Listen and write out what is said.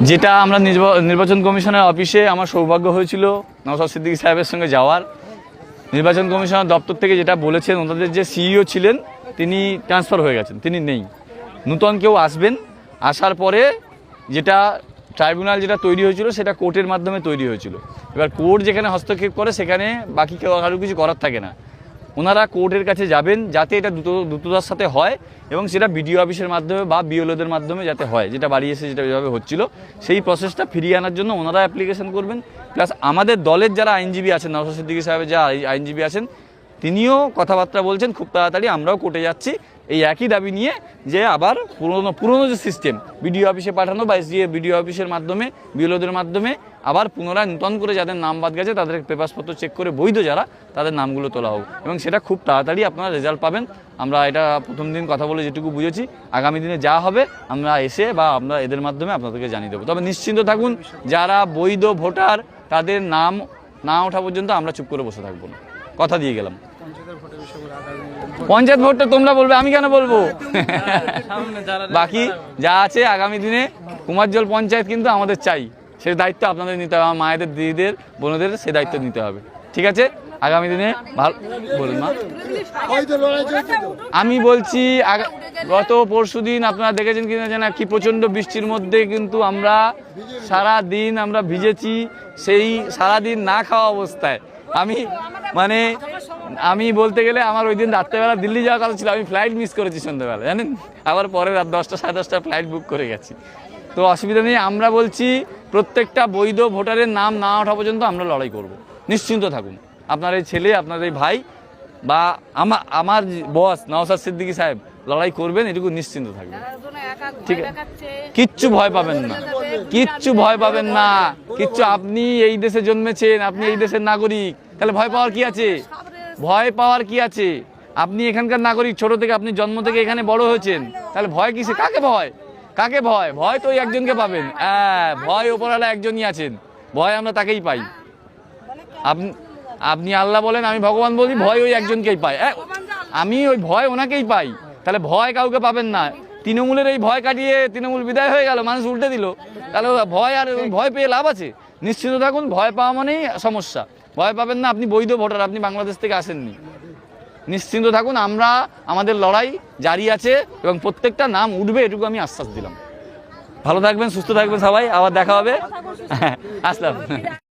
যেটা আমরা নির্বাচন কমিশনের অফিসে আমার সৌভাগ্য হয়েছিল নওশাদ সিদ্দিকী সাহেবের সঙ্গে যাওয়ার। নির্বাচন কমিশনার দপ্তর থেকে যেটা বলেছেন, ওনাদের যে সিইও ছিলেন তিনি ট্রান্সফার হয়ে গেছেন, তিনি নেই, নূতন কেউ আসবেন। আসার পরে যেটা ট্রাইব্যুনাল যেটা তৈরি হয়েছিল সেটা কোর্টের মাধ্যমে তৈরি হয়েছিল। এবার কোর্ট যেখানে হস্তক্ষেপ করে সেখানে বাকি কেউ কারো কিছু করার থাকে না। ওনারা কোর্টের কাছে যাবেন যাতে এটা দ্রুততার সাথে হয় এবং সেটা বিডিও অফিসের মাধ্যমে বা বিএলওদের মাধ্যমে যাতে হয়, যেটা বাড়ি এসে যেটা এভাবে হচ্ছিল সেই প্রসেসটা ফিরিয়ে আনার জন্য ওনারা অ্যাপ্লিকেশন করবেন। প্লাস আমাদের দলের যারা আইনজীবী আছেন, নওশাদ সিদ্দিকী সাহেবের যা আইনজীবী আছেন তিনিও কথাবার্তা বলছেন, খুব তাড়াতাড়ি আমরাও কোর্টে যাচ্ছি এই একই দাবি নিয়ে, যে আবার পুরনো যে সিস্টেম বিডিও অফিসে পাঠানো বা বিডিও অফিসের মাধ্যমে বিএলওদের মাধ্যমে আবার পুনরায় নূতন করে যাদের নাম বাদ গেছে তাদের পেপারসপত্র চেক করে বৈধ যারা তাদের নামগুলো তোলা হোক এবং সেটা খুব তাড়াতাড়ি আপনারা রেজাল্ট পাবেন। আমরা এটা প্রথম দিন কথা বলে যেটুকু বুঝেছি, আগামী দিনে যা হবে আমরা এসে বা আমরা এদের মাধ্যমে আপনাদেরকে জানিয়ে দেবো। তবে নিশ্চিন্ত থাকুন, যারা বৈধ ভোটার তাদের নাম না ওঠা পর্যন্ত আমরা চুপ করে বসে থাকবো না, কথা দিয়ে গেলাম। পঞ্চায়েত ভোটটা তোমরা বলবে, আমি কেন বলবো? বাকি যা আছে আগামী দিনে কুমারজল পঞ্চায়েত কিন্তু আমাদের চাই, সেই দায়িত্ব আপনাদের নিতে হবে, আমার মায়েদের দিদিদের বোনদের সেই দায়িত্ব নিতে হবে। ঠিক আছে, আগামী দিনে ভালো বলুন মা। আমি বলছি গত পরশু দিন আপনারা দেখেছেন কিনা জানা, কি প্রচণ্ড বৃষ্টির মধ্যে কিন্তু আমরা সারা দিন আমরা ভিজেছি, সেই সারাদিন না খাওয়া অবস্থায়। আমি বলতে গেলে আমার ওই দিন রাত্রেবেলা দিল্লি যাওয়ার কথা ছিল, আমি ফ্লাইট মিস করেছি সন্ধ্যাবেলা, জানেন, আবার পরে রাত 10টা সাড়ে 10টায় ফ্লাইট বুক করে গেছি। তো অসুবিধা নেই, আমরা বলছি প্রত্যেকটা বৈধ ভোটারের নাম না ওঠা পর্যন্ত আমরা লড়াই করব, নিশ্চিন্ত থাকুন। আপনার এই ছেলে, আপনার এই ভাই বা আমার বস নওশাদ সিদ্দিকী সাহেব লড়াই করবেন, এটুকু নিশ্চিন্ত থাকবেন। ঠিক আছে, কিচ্ছু ভয় পাবেন না, কিচ্ছু ভয় পাবেন না, কিচ্ছু। আপনি এই দেশে জন্মেছেন, আপনি এই দেশের নাগরিক, তাহলে ভয় পাওয়ার কি আছে? ভয় পাওয়ার কি আছে? আপনি এখানকার নাগরিক, ছোট থেকে আপনি জন্ম থেকে এখানে বড় হয়েছেন, তাহলে ভয় কিসে? কাকে ভয়? কাকে ভয়? ভয় তো ওই একজনকে পাবেন, ভয় ওপরওয়ালা একজনই আছেন, ভয় আমরা তাকেই পাই। আপনি আল্লাহ বলেন, আমি ভগবান বলি, ভয় ওই একজনকেই পাই, আমি ওই ভয় ওনাকেই পাই। তাহলে ভয় কাউকে পাবেন না। তৃণমূলের এই ভয় কাটিয়ে তৃণমূল বিদায় হয়ে গেল, মানুষ উল্টে দিল, তাহলে ভয় আর ভয় পেয়ে লাভ আছে? নিশ্চিত থাকুন, ভয় পাওয়া মানেই সমস্যা, ভয় পাবেন না। আপনি বৈধ ভোটার, আপনি বাংলাদেশ থেকে আসেননি, নিশ্চিন্ত থাকুন। আমরা আমাদের লড়াই জারি আছে এবং প্রত্যেকটা নাম উঠবে, এটুকু আমি আশ্বাস দিলাম। ভালো থাকবেন, সুস্থ থাকবেন সবাই, আবার দেখা হবে। আসলাম।